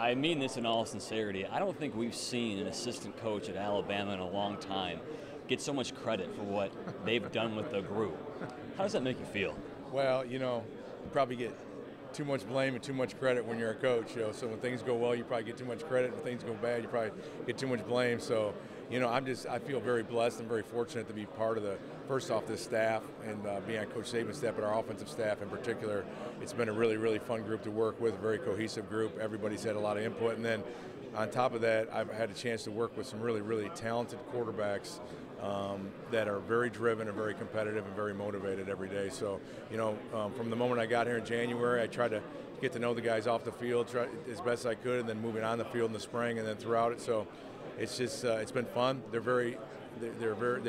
I mean this in all sincerity. I don't think we've seen an assistant coach at Alabama in a long time get so much credit for what they've done with the group. How does that make you feel? Well, you probably get too much blame and too much credit when you're a coach. So when things go well, you probably get too much credit. When things go bad, you probably get too much blame. So, I feel very blessed and very fortunate to be part of first off, this staff and being on Coach Saban's staff, but our offensive staff in particular. It's been a really, really fun group to work with, a very cohesive group. Everybody's had a lot of input. And then on top of that, I've had a chance to work with some really, really talented quarterbacks that are very driven and very competitive and very motivated every day. So, from the moment I got here in January, I tried to get to know the guys off the field as best I could, and then moving on the field in the spring and then throughout it. So it's just it's been fun. They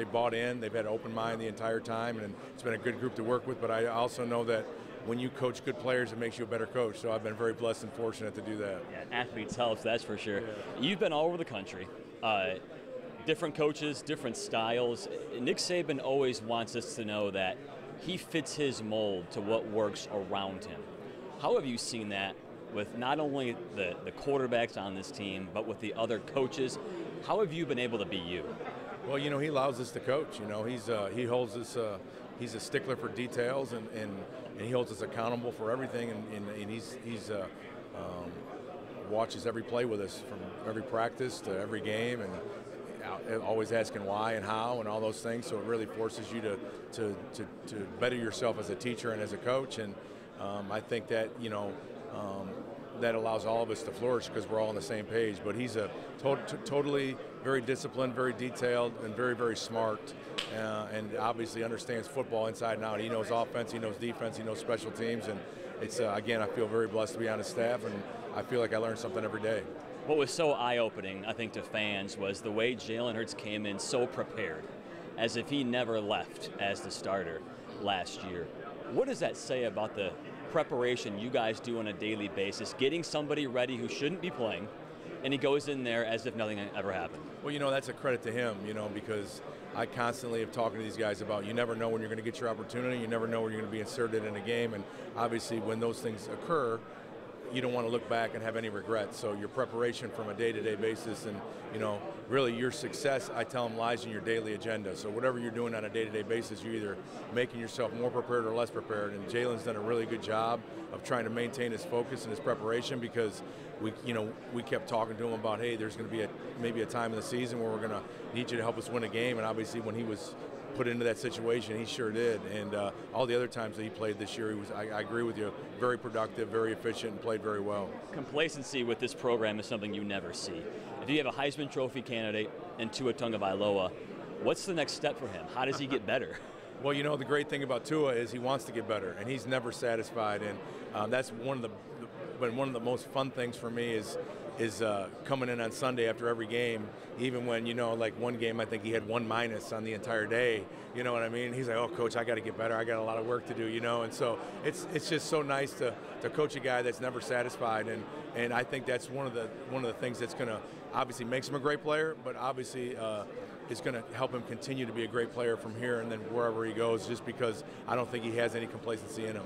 bought in. They've had an open mind the entire time, and it's been a good group to work with. But I also know that when you coach good players, it makes you a better coach. So I've been very blessed and fortunate to do that. Yeah, athletes helps, that's for sure. Yeah. You've been all over the country. Different coaches, different styles. Nick Saban always wants us to know that he fits his mold to what works around him. How have you seen that with not only the quarterbacks on this team, but with the other coaches? How have you been able to be you? Well, he allows us to coach. He holds us. He's a stickler for details, and he holds us accountable for everything. And he's watches every play with us from every practice to every game, and always asking why and how and all those things. So it really forces you to better yourself as a teacher and as a coach. And I think that that allows all of us to flourish because we're all on the same page. But he's a totally very disciplined, very detailed, and very, very smart, and obviously understands football inside and out. He knows offense, he knows defense, he knows special teams, and it's again, I feel very blessed to be on his staff, and I feel like I learn something every day. What was so eye-opening, I think, to fans was the way Jalen Hurts came in so prepared, as if he never left as the starter last year. What does that say about the preparation you guys do on a daily basis, getting somebody ready who shouldn't be playing, and he goes in there as if nothing ever happened? Well, that's a credit to him, because I constantly have talking to these guys about you never know when you're going to get your opportunity, you never know when you're going to be inserted in a game, and obviously when those things occur, you don't want to look back and have any regrets. So your preparation from a day-to-day basis and, really your success, I tell them, lies in your daily agenda. So whatever you're doing on a day-to-day basis, you're either making yourself more prepared or less prepared. And Jalen's done a really good job of trying to maintain his focus and his preparation because we kept talking to him about, hey, there's going to be maybe a time in the season where we're going to need you to help us win a game. And obviously when he was put into that situation, he sure did. And all the other times that he played this year, he was, I agree with you, very productive, very efficient, and played very well. Complacency with this program is something you never see. If you have a Heisman Trophy candidate and Tua Tagovailoa, what's the next step for him? How does he get better? Well, the great thing about Tua is he wants to get better, and he's never satisfied. And that's one of the most fun things for me is coming in on Sunday after every game, even when, like one game I think he had 1- on the entire day, you know what I mean? He's like, oh, Coach, I got to get better. I got a lot of work to do, and so it's just so nice to coach a guy that's never satisfied, and I think that's one of the things that's going to obviously makes him a great player, but obviously is going to help him continue to be a great player from here and then wherever he goes, just because I don't think he has any complacency in him.